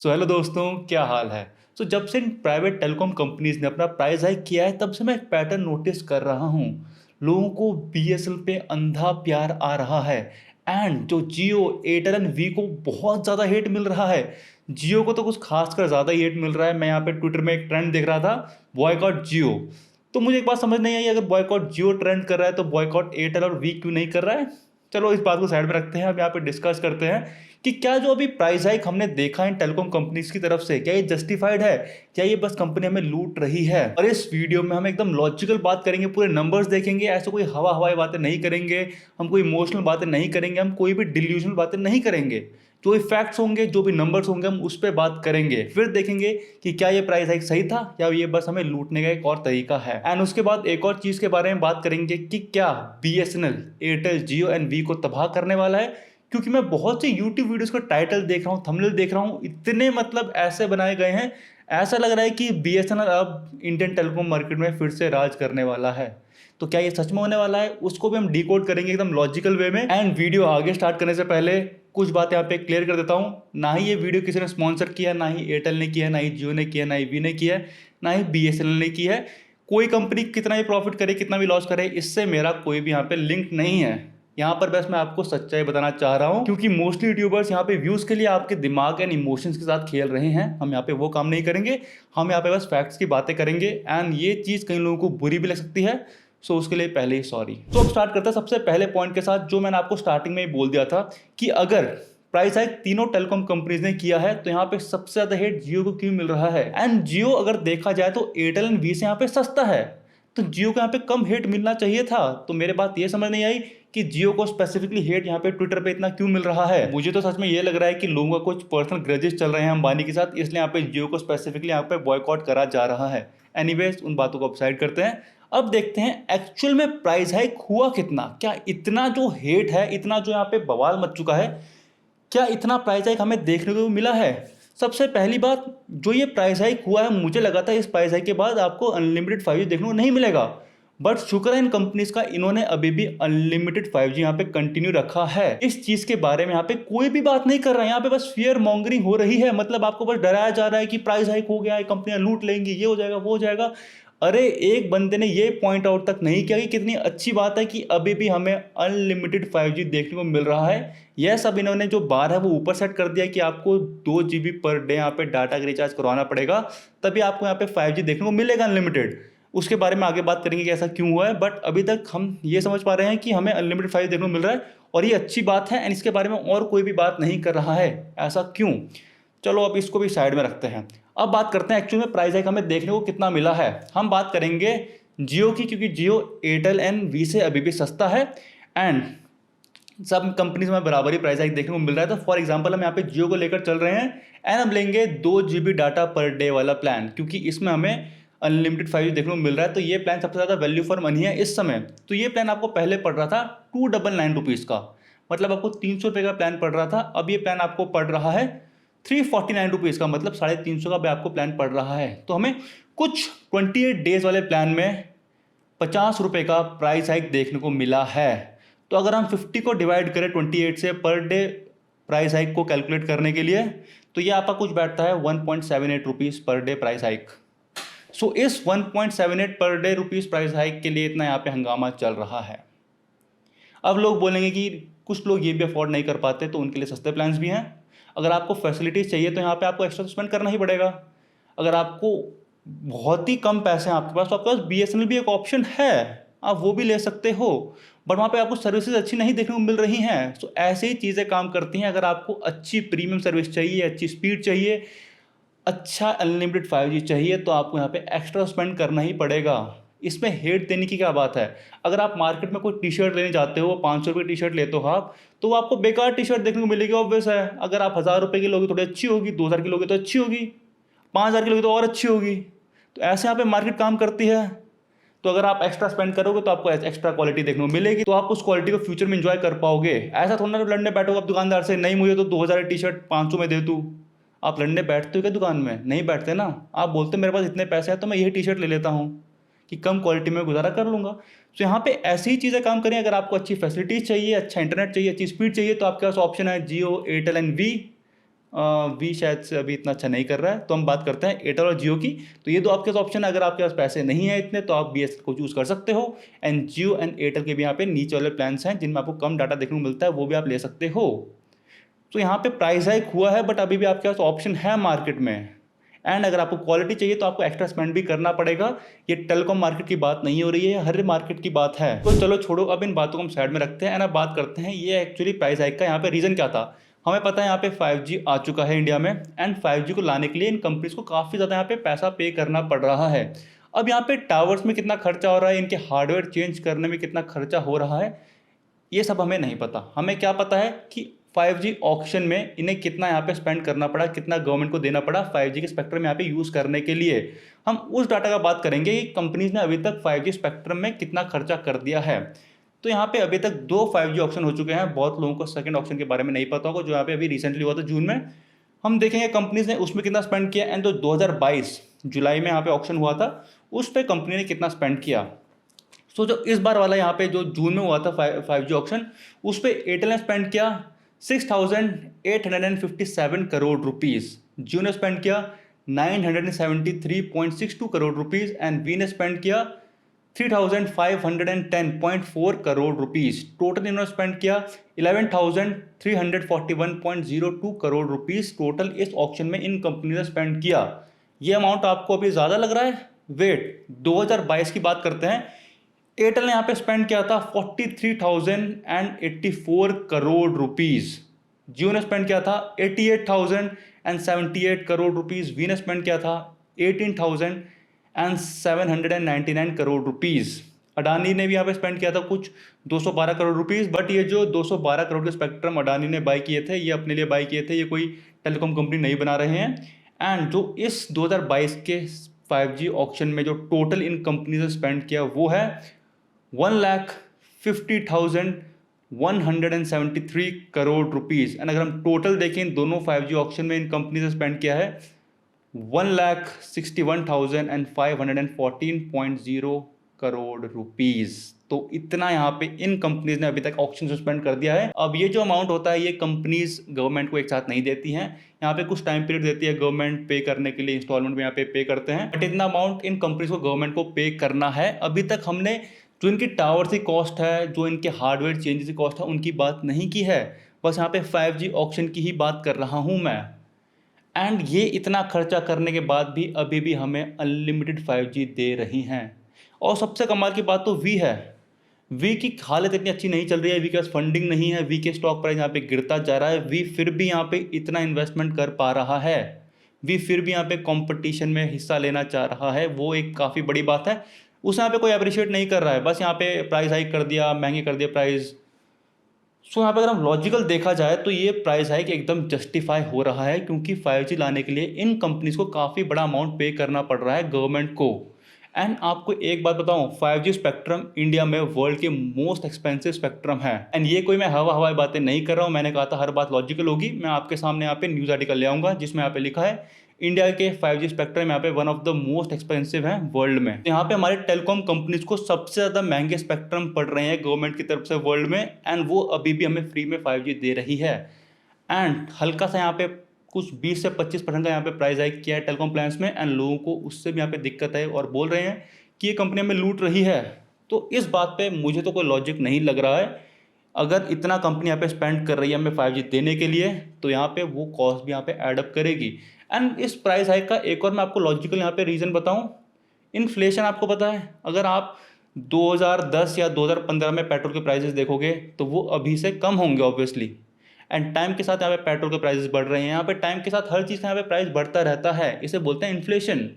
Hello दोस्तों, क्या हाल है। जब से इन प्राइवेट टेलीकॉम कंपनीज ने अपना प्राइस हाइक किया है तब से मैं एक पैटर्न नोटिस कर रहा हूँ। लोगों को बीएसएल पे अंधा प्यार आ रहा है एंड जो जियो एयरटेल एंड वी को बहुत ज़्यादा हेट मिल रहा है। जियो को तो कुछ खासकर ज़्यादा ही हेट मिल रहा है। मैं यहाँ पे ट्विटर में एक ट्रेंड देख रहा था, बॉयकॉट जियो। तो मुझे एक बात समझ नहीं आई, अगर बॉयकॉट जियो ट्रेंड कर रहा है तो बॉयकॉट एयरटेल और वी क्यों नहीं कर रहा है। चलो इस बात को साइड में रखते हैं, अब यहाँ पे डिस्कस करते हैं कि क्या जो अभी प्राइस हाइक हमने देखा इन टेलीकॉम कंपनीज की तरफ से क्या ये जस्टिफाइड है, क्या ये बस कंपनी हमें लूट रही है। और इस वीडियो में हम एकदम लॉजिकल बात करेंगे, पूरे नंबर्स देखेंगे, ऐसे कोई हवाई बातें नहीं करेंगे, हम कोई इमोशनल बातें नहीं करेंगे, हम कोई भी डिल्यूजनल बातें नहीं करेंगे। जो भी फैक्ट्स होंगे, जो भी नंबर्स होंगे, हम उस पर बात करेंगे, फिर देखेंगे कि क्या ये प्राइस हाइक सही था या ये बस हमें लूटने का एक और तरीका है। एंड उसके बाद एक और चीज के बारे में बात करेंगे कि क्या BSNL Airtel Jio and Vi को तबाह करने वाला है। क्योंकि मैं बहुत सी यूट्यूब वीडियोस का टाइटल देख रहा हूँ, थंबनेल देख रहा हूँ, इतने मतलब ऐसे बनाए गए हैं, ऐसा लग रहा है कि बीएसएनएल अब इंडियन टेलीकॉम मार्केट में फिर से राज करने वाला है। तो क्या ये सच में होने वाला है, उसको भी हम डिकोड करेंगे एकदम लॉजिकल वे में। एंड वीडियो आगे स्टार्ट करने से पहले कुछ बात यहाँ पे क्लियर कर देता हूँ। ना ही ये वीडियो किसी ने स्पॉन्सर किया, ना ही एयरटेल ने किया, ना ही जियो ने किया, ना ही वी ने किया, ना ही बीएसएनएल ने किया है। कोई कंपनी कितना भी प्रॉफिट करे, कितना भी लॉस करे, इससे मेरा कोई भी यहाँ पे लिंक नहीं है। यहाँ पर बस मैं आपको सच्चाई बताना चाह रहा हूँ, क्योंकि मोस्टली यूट्यूबर्स यहाँ पे व्यूज के लिए आपके दिमाग एंड इमोशंस के साथ खेल रहे हैं। हम यहाँ पे वो काम नहीं करेंगे, हम यहाँ पे बस फैक्ट्स की बातें करेंगे। एंड ये चीज़ कई लोगों को बुरी भी लग सकती है, सो उसके लिए पहले ही सॉरी। तो अब स्टार्ट करते हैं सबसे पहले पॉइंट के साथ, जो मैंने आपको स्टार्टिंग में ही बोल दिया था कि अगर प्राइस हाइक तीनों टेलीकॉम कंपनीज ने किया है तो यहाँ पे सबसे ज्यादा हेट जियो को क्यों मिल रहा है। एंड जियो अगर देखा जाए तो एयरटेल एंड वी से यहाँ पे सस्ता है, तो जियो को यहाँ पे कम हेट मिलना चाहिए था। तो मेरे बात ये समझ नहीं आई कि जियो को स्पेसिफिकली हेट यहाँ पे ट्विटर पे इतना क्यों मिल रहा है। मुझे तो सच में ये लग रहा है कि लोगों का कुछ पर्सनल ग्रजेस चल रहे हैं अंबानी के साथ, इसलिए यहाँ पे जियो को स्पेसिफिकली यहाँ पे बॉयकॉट करा जा रहा है। एनीवेज उन बातों को अब साइड करते हैं। अब देखते हैं एक्चुअल में प्राइस हाइक हुआ कितना। क्या इतना जो हेट है, इतना जो यहाँ पे बवाल मच चुका है, क्या इतना प्राइस हाइक हमें देखने को मिला है। सबसे पहली बात, जो ये प्राइस हाइक हुआ है, मुझे लगा था इस प्राइस हाइक के बाद आपको अनलिमिटेड 5G देखने को नहीं मिलेगा, बट शुक्र है इन कंपनीज का, इन्होंने अभी भी अनलिमिटेड 5G यहाँ पे कंटिन्यू रखा है। इस चीज के बारे में यहाँ पे कोई भी बात नहीं कर रहा है, यहाँ पे बस फियर मॉन्गरिंग हो रही है। मतलब आपको बस डराया जा रहा है कि प्राइस हाइक हो गया है, कंपनियां लूट लेंगी, ये हो जाएगा, वो हो जाएगा। अरे एक बंदे ने ये पॉइंट आउट तक नहीं किया कि कितनी अच्छी बात है कि अभी भी हमें अनलिमिटेड 5G देखने को मिल रहा है। यह सब इन्होंने जो बार है वो ऊपर सेट कर दिया कि आपको 2 GB पर डे यहाँ पे डाटा का रिचार्ज करवाना पड़ेगा, तभी आपको यहाँ पे 5G देखने को मिलेगा अनलिमिटेड। उसके बारे में आगे बात करेंगे कि ऐसा क्यों हुआ है, बट अभी तक हम ये समझ पा रहे हैं कि हमें अनलिमिटेड 5G देखने को मिल रहा है और ये अच्छी बात है। एंड इसके बारे में और कोई भी बात नहीं कर रहा है, ऐसा क्यों। चलो अब इसको भी साइड में रखते हैं। अब बात करते हैं एक्चुअल में प्राइस हाइक हमें देखने को कितना मिला है। हम बात करेंगे जियो की, क्योंकि जियो एयरटेल एंड वी से अभी भी सस्ता है एंड सब कंपनीज में बराबर ही प्राइस हाइक देखने को मिल रहा है। तो फॉर एग्जांपल हम यहाँ पे जियो को लेकर चल रहे हैं एंड हम लेंगे 2 GB डाटा पर डे वाला प्लान, क्योंकि इसमें हमें अनलिमिटेड 5G देखने को मिल रहा है। तो ये प्लान सबसे ज़्यादा वैल्यू फॉर मनी है इस समय। तो ये प्लान आपको पहले पड़ रहा था 299 रुपीज़ का, मतलब आपको 300 रुपये का प्लान पड़ रहा था। अब ये प्लान आपको पड़ रहा है 349 रुपीज़ का, मतलब 350 का भी आपको प्लान पड़ रहा है। तो हमें कुछ 28 डेज वाले प्लान में 50 रुपये का प्राइस हाइक देखने को मिला है। तो अगर हम 50 को डिवाइड करें 28 से पर डे प्राइस हाइक को कैलकुलेट करने के लिए, तो ये आपका कुछ बैठता है 1.78 rupees per day price hike. सो इस 1.78 per day rupees price hike के लिए इतना यहाँ पे हंगामा चल रहा है। अब लोग बोलेंगे कि कुछ लोग ये भी अफोर्ड नहीं कर पाते, तो उनके लिए सस्ते प्लान्स भी हैं। अगर आपको फैसिलिटीज़ चाहिए तो यहाँ पे आपको एक्स्ट्रा स्पेंड करना ही पड़ेगा। अगर आपको बहुत ही कम पैसे हैं आपके पास, तो आपके पास बीएसएनएल भी एक ऑप्शन है, आप वो भी ले सकते हो, बट वहाँ पे आपको सर्विसेज अच्छी नहीं देखने को मिल रही हैं। सो ऐसे ही चीज़ें काम करती हैं। अगर आपको अच्छी प्रीमियम सर्विस चाहिए, अच्छी स्पीड चाहिए, अच्छा अनलिमिटेड 5G चाहिए, तो आपको यहाँ पे एक्स्ट्रा स्पेंड करना ही पड़ेगा। इसमें हेट देने की क्या बात है। अगर आप मार्केट में कोई टी शर्ट लेने जाते हो, 500 रुपये टी शर्ट लेते हो आप, तो आपको बेकार टी शर्ट देखने को मिलेगी, ऑब्वियस है। अगर आप 1000 रुपये की लोगे थोड़ी अच्छी होगी, 2000 की लोगे तो अच्छी होगी, 5000 की लोगे तो और अच्छी होगी। तो ऐसे यहाँ पे मार्केट काम करती है। तो अगर आप एक्स्ट्रा स्पेंड करोगे तो आपको एक्स्ट्रा क्वालिटी देखने को मिलेगी, तो आप उस क्वालिटी को फ्यूचर में एंजॉय कर पाओगे। ऐसा थोड़ा ना लड़ने बैठोगे आप दुकानदार से, नहीं मुझे तो 2000 टी शर्ट 500 में दे दूँ। आप लड़ने बैठते हो क्या दुकान में? नहीं बैठते ना। आप बोलते मेरे पास इतने पैसे हैं तो मैं यही टी शर्ट ले लेता हूँ कि कम क्वालिटी में गुजारा कर लूँगा। तो यहाँ पे ऐसी ही चीज़ें काम करें। अगर आपको अच्छी फैसिलिटीज़ चाहिए, अच्छा इंटरनेट चाहिए, अच्छी स्पीड चाहिए, तो आपके पास ऑप्शन है Jio Airtel and we. We शायद से अभी इतना अच्छा नहीं कर रहा है। तो हम बात करते हैं एयरटेल और जियो की। तो ये दो आपके पास ऑप्शन है, अगर आपके पास पैसे नहीं है इतने तो आप बीएसएनएल को चूज कर सकते हो। एंड जियो एंड एयरटेल के भी यहाँ पे नीचे वाले प्लान्स हैं जिनमें आपको कम डाटा देखने को मिलता है, वो भी आप ले सकते हो। तो यहाँ पे प्राइस हाइक हुआ है बट अभी भी आपके पास ऑप्शन है मार्केट में। एंड अगर आपको क्वालिटी चाहिए तो आपको एक्स्ट्रा स्पेंड भी करना पड़ेगा। ये टेलीकॉम मार्केट की बात नहीं हो रही है, हर मार्केट की बात है। तो चलो छोड़ो, अब इन बातों को हम साइड में रखते हैं एंड अब बात करते हैं ये एक्चुअली प्राइस हाइक का यहाँ पे रीजन क्या था। हमें पता है यहाँ पे 5G आ चुका है इंडिया में एंड 5G को लाने के लिए इन कंपनीज को काफ़ी ज़्यादा यहाँ पे पैसा पे करना पड़ रहा है। अब यहाँ पे टावर्स में कितना खर्चा हो रहा है, इनके हार्डवेयर चेंज करने में कितना खर्चा हो रहा है, ये सब हमें नहीं पता। हमें क्या पता है कि 5G ऑक्शन में इन्हें कितना यहाँ पे स्पेंड करना पड़ा, कितना गवर्नमेंट को देना पड़ा 5G के स्पेक्ट्रम यहाँ पे यूज़ करने के लिए। हम उस डाटा का बात करेंगे कि कंपनीज ने अभी तक 5G स्पेक्ट्रम में कितना खर्चा कर दिया है। तो यहाँ पे अभी तक 2 5G ऑक्शन हो चुके हैं। बहुत लोगों को सेकंड ऑक्शन के बारे में नहीं पता होगा जो यहाँ पे अभी रिसेंटली हुआ था जून में। हम देखेंगे कंपनीज ने उसमें कितना स्पेंड किया एंड जो 2022 जुलाई में यहाँ पे ऑक्शन हुआ था उस पर कंपनी ने कितना स्पेंड किया। सो जो इस बार वाला यहाँ पे जो जून में हुआ था 5G ऑक्शन, उस पर एयरटेल ने स्पेंड किया 6,857 करोड़ रुपीज़, जियो ने स्पेंड किया 973.62 करोड़ रुपीज़ एंड वी ने स्पेंड किया 3,510.4 करोड़ रुपीज़। टोटल इन्होंने स्पेंड किया 11,341.02 करोड़ रुपीज़ टोटल इस ऑक्शन में इन कंपनी ने स्पेंड किया। ये अमाउंट आपको अभी ज़्यादा लग रहा है? वेट, 2022 की बात करते हैं। एयरटेल ने यहाँ पे स्पेंड किया था 43,084 करोड़ रुपीज़, जियो ने स्पेंड किया था 88,078 करोड़ रुपीज़, वी ने स्पेंड किया था 18,799 करोड़ रुपीज़। अडानी ने भी यहाँ पे स्पेंड किया था कुछ 212 करोड़ रुपीज़, बट ये जो 212 करोड़ के स्पेक्ट्रम अडानी ने बाई किए थे ये अपने लिए बाई किए थे, ये कोई टेलीकॉम कंपनी नहीं बना रहे हैं। एंड जो इस 2022 के 5G ऑक्शन में जो टोटल इन कंपनी ने स्पेंड किया वो है 1,50,173 करोड़ रुपीज़। एंड अगर हम टोटल देखें इन दोनों 5G ऑक्शन में इन कंपनी से स्पेंड किया है 1,61,514.0 करोड़ रुपीज़। तो इतना यहाँ पे इन कंपनीज ने अभी तक ऑक्शन से स्पेंड कर दिया है। अब ये जो अमाउंट होता है ये कंपनीज गवर्नमेंट को एक साथ नहीं देती हैं, यहाँ पे कुछ टाइम पीरियड देती है गवर्नमेंट पे करने के लिए, इंस्टॉलमेंट में यहाँ पे करते हैं। बट इतना अमाउंट इन कंपनीज को गवर्नमेंट को पे करना है। अभी तक हमने जो इनकी टावर की कॉस्ट है, जो इनके हार्डवेयर चेंजेस की कॉस्ट है, उनकी बात नहीं की है। बस यहाँ पे 5G ऑक्शन की ही बात कर रहा हूँ मैं। एंड ये इतना खर्चा करने के बाद भी अभी भी हमें अनलिमिटेड 5G दे रही हैं। और सबसे कमाल की बात तो वी है। वी की हालत इतनी अच्छी नहीं चल रही है, वी के पास फंडिंग नहीं है, वी के स्टॉक प्राइस यहाँ पे गिरता जा रहा है, वी फिर भी यहाँ पे इतना इन्वेस्टमेंट कर पा रहा है, वी फिर भी यहाँ पे कंपटीशन में हिस्सा लेना चाह रहा है, वो एक काफ़ी बड़ी बात है। उस यहाँ पे कोई अप्रिशिएट नहीं कर रहा है, बस यहाँ पे प्राइस हाइक कर दिया, महंगे कर दिया प्राइस। सो यहाँ पे अगर हम लॉजिकल देखा जाए तो ये प्राइस हाइक एकदम जस्टिफाई हो रहा है क्योंकि 5G लाने के लिए इन कंपनीज को काफ़ी बड़ा अमाउंट पे करना पड़ रहा है गवर्नमेंट को। एंड आपको एक बात बताऊं, 5G स्पेक्ट्रम इंडिया में वर्ल्ड के मोस्ट एक्सपेंसिव स्पेक्ट्रम है। एंड ये कोई मैं हवाई बातें नहीं कर रहा हूँ, मैंने कहा था हर बात लॉजिकल होगी। मैं आपके सामने यहाँ पे न्यूज़ आर्टिकल ले आऊँगा जिसमें यहाँ पे लिखा है इंडिया के 5G स्पेक्ट्रम यहाँ पे one of the most expensive है वर्ल्ड में। यहाँ पे हमारे टेलीकॉम कंपनीज को सबसे ज़्यादा महंगे स्पेक्ट्रम पड़ रहे हैं गवर्नमेंट की तरफ से वर्ल्ड में, एंड वो अभी भी हमें फ्री में 5G दे रही है। एंड हल्का सा यहाँ पे कुछ 20 से 25% का यहाँ पे प्राइस हाइक किया है टेलीकॉम प्लान्स में, एंड लोगों को उससे भी यहाँ पे दिक्कत है और बोल रहे हैं कि ये कंपनी हमें लूट रही है। तो इस बात पे मुझे तो कोई लॉजिक नहीं लग रहा है। अगर इतना कंपनी यहाँ पे स्पेंड कर रही है हमें 5G देने के लिए तो यहाँ पे वो कॉस्ट भी यहाँ पे एडअप करेगी। एंड इस प्राइस हाइक का एक और मैं आपको लॉजिकल यहाँ पे रीज़न बताऊँ, इन्फ्लेशन। आपको पता है अगर आप 2010 या 2015 में पेट्रोल के प्राइसेस देखोगे तो वो अभी से कम होंगे ऑब्वियसली। एंड टाइम के साथ यहाँ पे पेट्रोल के प्राइसेस बढ़ रहे हैं, यहाँ पे टाइम के साथ हर चीज़ का यहाँ पे प्राइस बढ़ता रहता है, इसे बोलते हैं इन्फ्लेशन।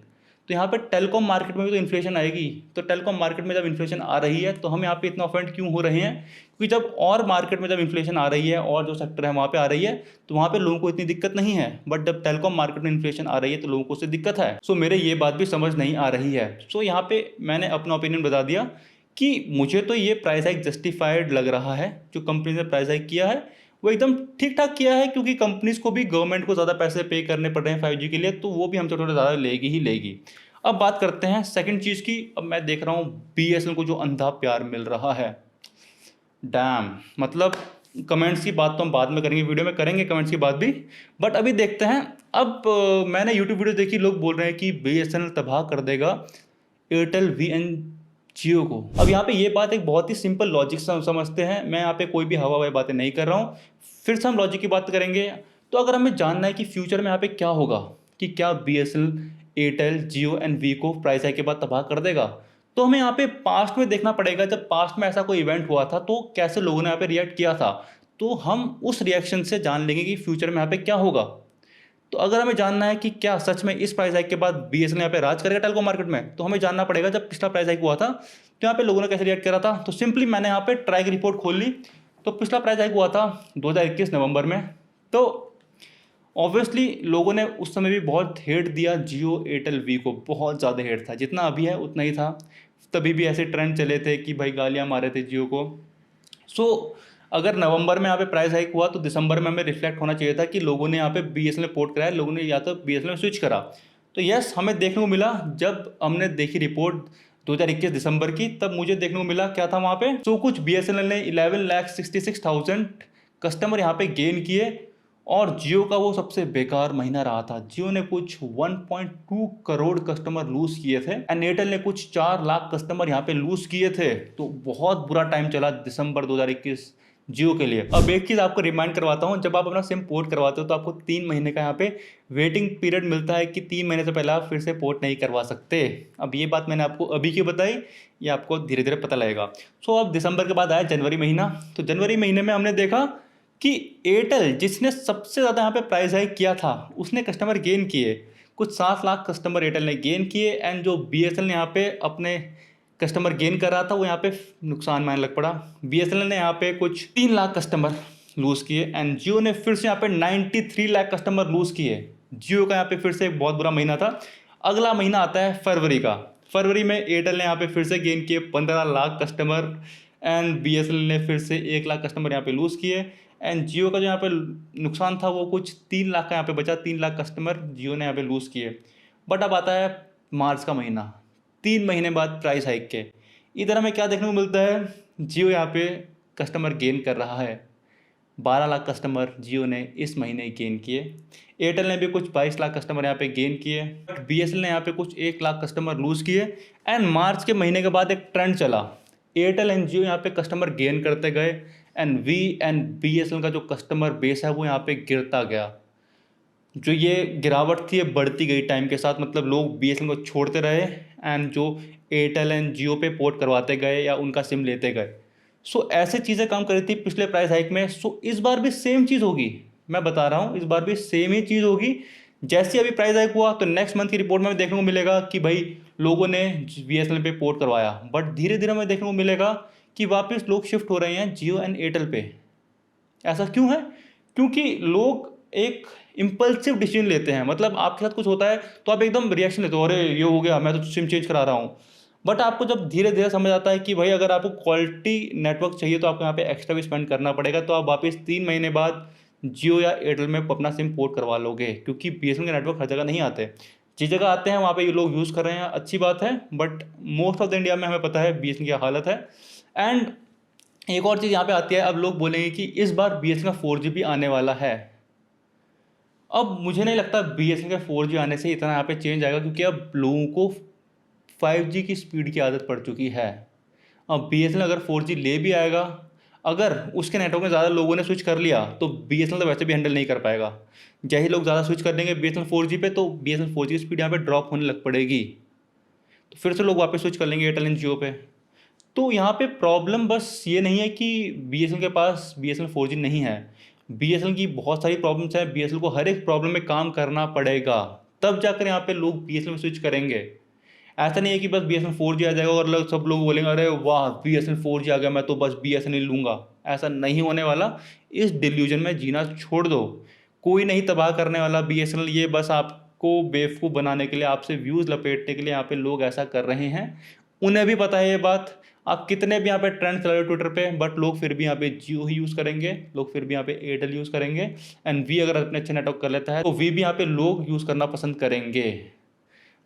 तो यहाँ पे टेलीकॉम मार्केट में भी तो इन्फ्लेशन आएगी। तो टेलीकॉम मार्केट में जब इन्फ्लेशन आ रही है तो हम यहाँ पे इतना ऑफेंड क्यों हो रहे हैं? क्योंकि जब और मार्केट में जब इन्फ्लेशन आ रही है और जो सेक्टर है वहाँ पे आ रही है तो वहाँ पे लोगों को इतनी दिक्कत नहीं है, बट जब टेलीकॉम मार्केट में इन्फ्लेशन आ रही है तो लोगों को उससे दिक्कत है। सो मेरे ये बात भी समझ नहीं आ रही है। सो यहाँ पे मैंने अपना ओपिनियन बता दिया कि मुझे तो ये प्राइस हाइक जस्टिफाइड लग रहा है। जो कंपनी ने प्राइस हाइक किया है वो एकदम ठीक ठाक किया है, क्योंकि कंपनीज को भी गवर्नमेंट को ज़्यादा पैसे पे करने पड़ रहे हैं 5G के लिए, तो वो भी हमसे थोड़ा ज़्यादा लेगी ही लेगी। अब बात करते हैं सेकंड चीज़ की। अब मैं देख रहा हूँ BSNL को जो अंधा प्यार मिल रहा है, डैम, मतलब कमेंट्स की बात तो हम बाद में करेंगे, वीडियो में करेंगे कमेंट्स की बात भी, बट अभी देखते हैं। अब मैंने यूट्यूब वीडियो देखी, लोग बोल रहे हैं कि BSNL तबाह कर देगा एयरटेल वी एंड जियो को। अब यहाँ पे ये बात एक बहुत ही सिंपल लॉजिक समझते हैं, मैं यहाँ पे कोई भी हवा हवाई बातें नहीं कर रहा हूँ। फिर से हम लॉजिक की बात करेंगे। तो अगर हमें जानना है कि फ्यूचर में यहाँ पे क्या होगा, कि क्या BSNL Airtel Jio and Vi को प्राइस हाइक के बाद तबाह कर देगा, तो हमें यहाँ पे पास्ट में देखना पड़ेगा। जब पास्ट में ऐसा कोई इवेंट हुआ था तो कैसे लोगों ने यहाँ पे रिएक्ट किया था, तो हम उस रिएक्शन से जान लेंगे कि फ्यूचर में यहाँ पे क्या होगा। तो अगर हमें जानना है कि क्या सच में इस प्राइस हाइक के बाद BSNL यहाँ पे राज करेगा टेलको मार्केट में, तो हमें जानना पड़ेगा जब पिछला प्राइस हाइक हुआ था तो यहाँ पे लोगों ने कैसे रिएक्ट करा था। तो सिंपली मैंने यहाँ पे ट्राई की रिपोर्ट खोल ली। तो पिछला प्राइस हाइक हुआ था 2021 नवंबर में। तो ऑब्वियसली लोगों ने उस समय भी बहुत हेट दिया जियो एयरटेल वी को, बहुत ज़्यादा हेट था, जितना अभी है उतना ही था। तभी भी ऐसे ट्रेंड चले थे कि भाई गालियाँ मारे थे जियो को। सो अगर नवंबर में यहाँ पे प्राइस हाइक हुआ तो दिसंबर में हमें रिफ्लेक्ट होना चाहिए था कि लोगों ने यहाँ पे BSNL पोर्ट कराया, लोगों ने या तो BSNL में स्विच करा। तो यस, हमें देखने को मिला जब हमने देखी रिपोर्ट 2021 दिसंबर की, तब मुझे देखने को मिला क्या था वहाँ पे। तो कुछ BSNL ने 11,66,000 कस्टमर यहाँ पे गेन किए, और जियो का वो सबसे बेकार महीना रहा था। जियो ने कुछ 1.2 करोड़ कस्टमर लूज किए थे, एंड एयरटेल ने कुछ 4 लाख कस्टमर यहाँ पे लूज किए थे। तो बहुत बुरा टाइम चला दिसंबर 2021 जियो के लिए। अब एक चीज़ आपको रिमाइंड करवाता हूँ, जब आप अपना सिम पोर्ट करवाते हो तो आपको 3 महीने का यहाँ पे वेटिंग पीरियड मिलता है कि 3 महीने से पहले आप फिर से पोर्ट नहीं करवा सकते। अब ये बात मैंने आपको अभी क्यों बताई, ये आपको धीरे धीरे पता लगेगा। सो अब दिसंबर के बाद आया जनवरी महीना। तो जनवरी महीने में हमने देखा कि एयरटेल, जिसने सबसे ज़्यादा यहाँ पे प्राइस हाइक किया था, उसने कस्टमर गेन किए। कुछ 7 लाख कस्टमर एयरटेल ने गेन किए, एंड जो BSNL ने यहाँ पे अपने कस्टमर गेन कर रहा था वो यहाँ पे नुकसान मानने लग पड़ा। BSNL ने यहाँ पे कुछ 3 लाख कस्टमर लूज़ किए, एंड जियो ने फिर से यहाँ पे 93 लाख कस्टमर लूज़ किए। जियो का यहाँ पे फिर से एक बहुत बुरा महीना था। अगला महीना आता है फरवरी का। फरवरी में एयरटेल ने यहाँ पे फिर से गेन किए 15 लाख कस्टमर, एंड BSNL ने फिर से 1 लाख कस्टमर यहाँ पे लूज़ किए, एंड जियो का जो यहाँ पे नुकसान था वो कुछ 3 लाख का यहाँ पे बचा। 3 लाख कस्टमर जियो ने यहाँ पे लूज़ किए। बट अब आता है मार्च का महीना, 3 महीने बाद प्राइस हाइक के। इधर हमें क्या देखने को मिलता है, जियो यहाँ पे कस्टमर गेन कर रहा है। 12 लाख कस्टमर जियो ने इस महीने गेन किए। एयरटेल ने भी कुछ 22 लाख कस्टमर यहाँ पे गेन किए, बट BSNL ने यहाँ पे कुछ 1 लाख कस्टमर लूज़ किए। एंड मार्च के महीने के बाद एक ट्रेंड चला, एयरटेल एंड जियो यहाँ पे कस्टमर गेन करते गए, एंड वी एंड BSNL का जो कस्टमर बेस है वो यहाँ पे गिरता गया। जो ये गिरावट थी ये बढ़ती गई टाइम के साथ, मतलब लोग BSNL को छोड़ते रहे, एंड जो एयरटेल एंड जियो पे पोर्ट करवाते गए या उनका सिम लेते गए। सो ऐसे चीज़ें काम कर रही थी पिछले प्राइस हाइक में। सो इस बार भी सेम चीज़ होगी, मैं बता रहा हूँ, इस बार भी सेम ही चीज़ होगी। जैसे अभी प्राइस हाइक हुआ तो नेक्स्ट मंथ की रिपोर्ट में देखने को मिलेगा कि भाई लोगों ने BSNL पे पोर्ट करवाया, बट धीरे धीरे हमें देखने को मिलेगा कि वापस लोग शिफ्ट हो रहे हैं जियो एंड एयरटेल पे। ऐसा क्यों है? क्योंकि लोग एक इम्पल्सिव डिसीजन लेते हैं। मतलब आपके साथ कुछ होता है तो आप एकदम रिएक्शन लेते हो, अरे ये हो गया मैं तो सिम चेंज करा रहा हूँ। बट आपको जब धीरे धीरे समझ आता है कि भाई अगर आपको क्वालिटी नेटवर्क चाहिए तो आपको यहाँ पे एक्स्ट्रा भी स्पेंड करना पड़ेगा, तो आप वापस 3 महीने बाद जियो या एयरटेल में अपना सिम पोर्ट करवा लोगे, क्योंकि BSNL के नेटवर्क हर जगह नहीं आते। जिस जगह आते हैं वहाँ पे ये लोग यूज़ कर रहे हैं, अच्छी बात है, but most of the India में हमें पता है BSNL की हालत है। एंड एक और चीज़ यहाँ पे आती है, अब लोग बोलेंगे कि इस बार BSNL का 4G भी आने वाला है। अब मुझे नहीं लगता BSNL के 4G आने से इतना यहाँ पे चेंज आएगा, क्योंकि अब लोगों को 5G की स्पीड की आदत पड़ चुकी है। अब BSNL अगर 4G ले भी आएगा, अगर उसके नेटवर्क में ज़्यादा लोगों ने स्विच कर लिया तो BSNL तो वैसे भी हैंडल नहीं कर पाएगा। जैसे ही लोग ज़्यादा स्विच कर लेंगे BSNL 4G पे, तो BSNL 4G की स्पीड यहाँ पे ड्रॉप होने लग पड़ेगी, तो फिर से लोग वापस स्विच कर लेंगे एयरटेल एंड जियो पे। तो यहाँ पे प्रॉब्लम बस ये नहीं है कि BSNL के पास BSNL 4G नहीं है। BSNL की बहुत सारी प्रॉब्लम्स हैं, BSNL को हर एक प्रॉब्लम में काम करना पड़ेगा, तब जाकर यहाँ पे लोग BSNL में स्विच करेंगे। ऐसा नहीं है कि बस BSNL 4G आ जाएगा और सब लोग बोलेंगे अरे वाह BSNL 4G आ गया मैं तो बस BSNL लूँगा। ऐसा नहीं होने वाला। इस डिल्यूजन में जीना छोड़ दो। कोई नहीं तबाह करने वाला BSNL, ये बस आपको बेवकूफ़ बनाने के लिए, आपसे व्यूज़ लपेटने के लिए यहाँ पे लोग ऐसा कर रहे हैं। उन्हें भी पता है ये बात। आप कितने भी यहाँ पे ट्रेंड चला रहे हो ट्विटर पे, बट लोग फिर भी यहाँ पे जियो ही यूज़ करेंगे, लोग फिर भी यहाँ पे एयरटेल यूज़ करेंगे, एंड वी अगर अपने अच्छे नेटवर्क कर लेता है तो वी भी यहाँ पे लोग यूज़ करना पसंद करेंगे।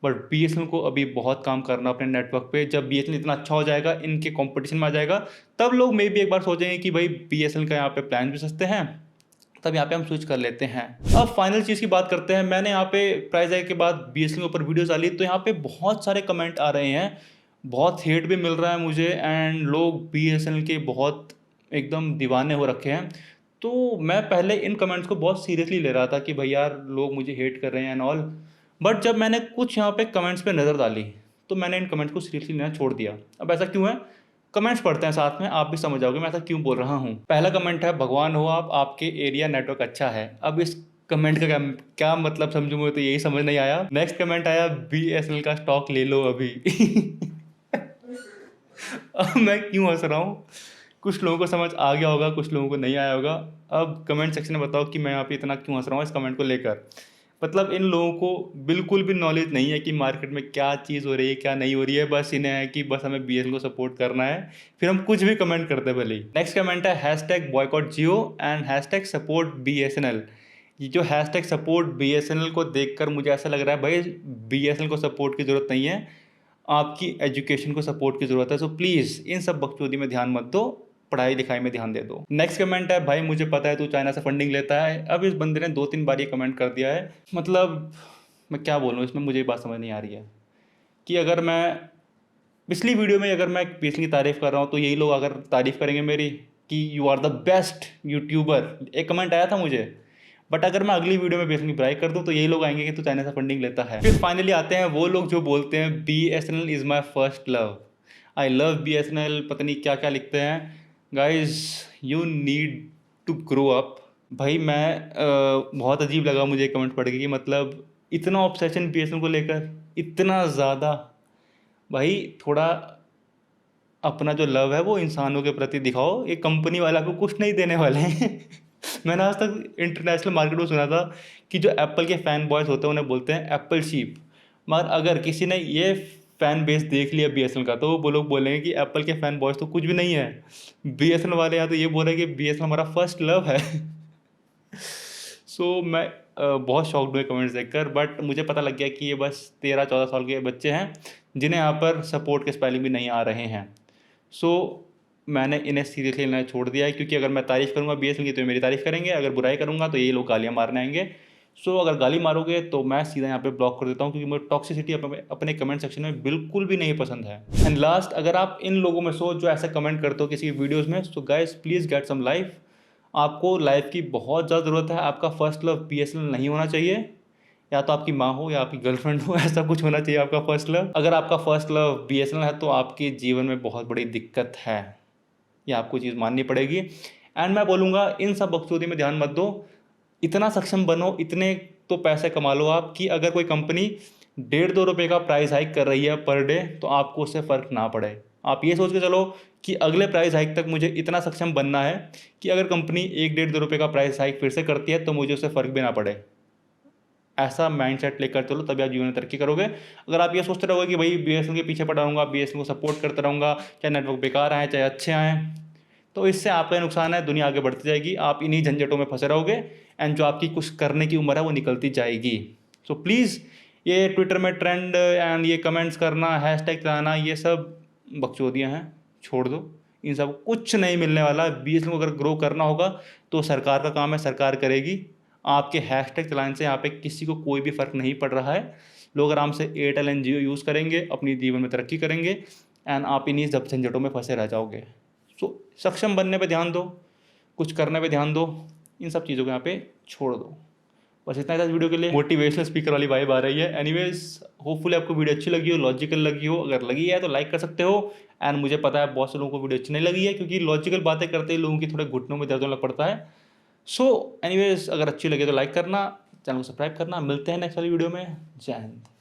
बट बीएसएनएल को अभी बहुत काम करना अपने नेटवर्क पे। जब बीएसएनएल इतना अच्छा हो जाएगा, इनके कंपटीशन में आ जाएगा, तब लोग मे भी एक बार सोचेंगे कि भाई बीएसएनएल का यहाँ पे प्लान भी सस्ते हैं, तब यहाँ पे हम स्विच कर लेते हैं। अब फाइनल चीज़ की बात करते हैं। मैंने यहाँ पे प्राइस हाइक के बाद बीएसएनएल के ऊपर वीडियोस डाली, तो यहाँ पे बहुत सारे कमेंट आ रहे हैं, बहुत हेट भी मिल रहा है मुझे, एंड लोग बीएसएनएल के बहुत एकदम दीवाने हो रखे हैं। तो मैं पहले इन कमेंट्स को बहुत सीरियसली ले रहा था कि भाई यार लोग मुझे हेट कर रहे हैं एंड ऑल, बट जब मैंने कुछ यहाँ पे कमेंट्स पे नज़र डाली, तो मैंने इन कमेंट्स को सीरियसली लेना छोड़ दिया। अब ऐसा क्यों है, कमेंट्स पढ़ते हैं साथ में, आप भी समझ जाओगे मैं ऐसा क्यों बोल रहा हूँ। पहला कमेंट है, भगवान हो आप, आपके एरिया नेटवर्क अच्छा है। अब इस कमेंट का क्या मतलब समझूं, मुझे तो यही समझ नहीं आया। नेक्स्ट कमेंट आया, बीएसएनएल का स्टॉक ले लो अभी। अब मैं क्यों हंस रहा हूँ, कुछ लोगों को समझ आ गया होगा, कुछ लोगों को नहीं आया होगा। अब कमेंट सेक्शन में बताओ कि मैं यहाँ पे इतना क्यों हंस रहा हूँ इस कमेंट को लेकर। मतलब इन लोगों को बिल्कुल भी नॉलेज नहीं है कि मार्केट में क्या चीज़ हो रही है, क्या नहीं हो रही है। बस इन्हें है कि बस हमें बीएसएनएल को सपोर्ट करना है, फिर हम कुछ भी कमेंट करते भले ही। नेक्स्ट कमेंट है, hashtag boycott Jio and hashtag support BSNL. ये जो हैशटैग सपोर्ट बीएसएनएल को देखकर मुझे ऐसा लग रहा है भाई बीएसएनएल को सपोर्ट की ज़रूरत नहीं है, आपकी एजुकेशन को सपोर्ट की ज़रूरत है। सो प्लीज़ इन सब बकचोदी में ध्यान मत दो, पढ़ाई लिखाई में ध्यान दे दो। नेक्स्ट कमेंट है, भाई मुझे पता है तू चाइना से फंडिंग लेता है। अब इस बंदे ने 2-3 बार ये कमेंट कर दिया है, मतलब मैं क्या बोलूँ इसमें, मुझे ये बात समझ नहीं आ रही है कि अगर मैं पिछली वीडियो में अगर मैं बीएसएनएल की तारीफ़ कर रहा हूँ, तो यही लोग अगर तारीफ़ करेंगे मेरी कि you are the best YouTuber, एक कमेंट आया था मुझे। बट अगर मैं अगली वीडियो में बीएसएनएल की बुराई कर दूं, तो यही लोग आएंगे कि तू चाइना से फंडिंग लेता है। फिर फाइनली आते हैं वो लोग जो बोलते हैं BSNL is my first love, I love BSNL, पता नहीं क्या क्या लिखते हैं। Guys you need to grow up. भाई मैं बहुत अजीब लगा मुझे कमेंट पढ़ के कि मतलब इतना ऑब्सेशन बीएसएनएल को लेकर, इतना ज़्यादा। भाई थोड़ा अपना जो लव है वो इंसानों के प्रति दिखाओ, एक कंपनी वाला को कुछ नहीं देने वाले हैं। मैंने आज तक इंटरनेशनल मार्केट में सुना था कि जो एप्पल के फ़ैन बॉयज़ होते हैं उन्हें बोलते हैं एप्पल शीप, मगर अगर किसी ने ये फ़ैन बेस देख लिया बीएसएनएल का, तो वो लोग बोलेंगे कि एप्पल के फ़ैन बॉयज़ तो कुछ भी नहीं है। बीएसएनएल वाले यहाँ तो ये बोल रहे हैं कि बीएसएनएल हमारा फर्स्ट लव है। सो मैं बहुत शॉक्ड हुए कमेंट्स देखकर, बट मुझे पता लग गया कि ये बस 13-14 साल के बच्चे हैं जिन्हें यहाँ पर सपोर्ट के स्पेलिंग भी नहीं आ रहे हैं। सो मैंने इन्हें सीरियसली लेना छोड़ दिया है, क्योंकि अगर मैं तारीफ़ करूँगा बीएसएनएल की तो ये मेरी तारीफ़ करेंगे, अगर बुराई करूँगा तो ये लोग गालियाँ मारने आएंगे। सो अगर गाली मारोगे तो मैं सीधा यहाँ पे ब्लॉक कर देता हूँ, क्योंकि मुझे टॉक्सिसिटी अपने कमेंट सेक्शन में बिल्कुल भी नहीं पसंद है। एंड लास्ट, अगर आप इन लोगों में सो जो ऐसा कमेंट करते हो किसी वीडियोज़ में, so guys please get some life. आपको लाइफ की बहुत ज़्यादा ज़रूरत है। आपका फर्स्ट लव बीएसएनएल नहीं होना चाहिए, या तो आपकी माँ हो या आपकी गर्लफ्रेंड हो, ऐसा कुछ होना चाहिए आपका फर्स्ट लव। अगर आपका फर्स्ट लव बीएसएनएल है तो आपके जीवन में बहुत बड़ी दिक्कत है, ये आपको चीज़ माननी पड़ेगी। एंड मैं बोलूँगा इन सब बकचोदी में ध्यान मत दो, इतना सक्षम बनो, इतने तो पैसे कमा लो आप कि अगर कोई कंपनी 1.5-2 रुपये का प्राइस हाइक कर रही है पर डे, तो आपको उससे फ़र्क ना पड़े। आप ये सोच के चलो कि अगले प्राइस हाइक तक मुझे इतना सक्षम बनना है कि अगर कंपनी 1-1.5-2 रुपये का प्राइस हाइक फिर से करती है तो मुझे उससे फ़र्क भी ना पड़े। ऐसा माइंडसेट लेकर चलो, तभी आप जीवन में तरक्की करोगे। अगर आप ये सोचते रहोगे कि भाई बीएसएनएल के पीछे पड़ा रहूँगा, बीएसएनएल को सपोर्ट करता रहूँगा, चाहे नेटवर्क बेकार आए चाहे अच्छे आएँ, तो इससे आपका नुकसान है, दुनिया आगे बढ़ती जाएगी, आप इन्हीं झंझटों में फंसे रहोगे, एंड जो आपकी कुछ करने की उम्र है वो निकलती जाएगी। सो प्लीज़ ये ट्विटर में ट्रेंड एंड ये कमेंट्स करना, हैशटैग चलाना, ये सब बकचोदियाँ हैं, छोड़ दो। इन सब कुछ नहीं मिलने वाला। बीएसएनएल को अगर ग्रो करना होगा तो सरकार का काम है, सरकार करेगी। आपके हैशटैग चलाने से यहाँ पे किसी को कोई भी फ़र्क नहीं पड़ रहा है। लोग आराम से एयरटेल एंड जियो यूज़ करेंगे, अपनी जीवन में तरक्की करेंगे, एंड आप इन्हीं सब झंझटों में फंसे रह जाओगे। सो सक्षम बनने पे ध्यान दो, कुछ करने पे ध्यान दो, इन सब चीज़ों को यहाँ पे छोड़ दो। बस इतना ही था इस वीडियो के लिए। मोटिवेशनल स्पीकर वाली वाइब आ रही है। एनीवेज होपफुली आपको वीडियो अच्छी लगी हो, लॉजिकल लगी हो। अगर लगी है तो लाइक कर सकते हो। एंड मुझे पता है बहुत से लोगों को वीडियो अच्छी नहीं लगी है, क्योंकि लॉजिकल बातें करते ही लोगों की थोड़े घुटनों में दर्द होने लग पड़ता है। सो एनीवेज अगर अच्छी लगे तो लाइक करना, चैनल को सब्सक्राइब करना। मिलते हैं नेक्स्ट वाली वीडियो में। जय हिंद।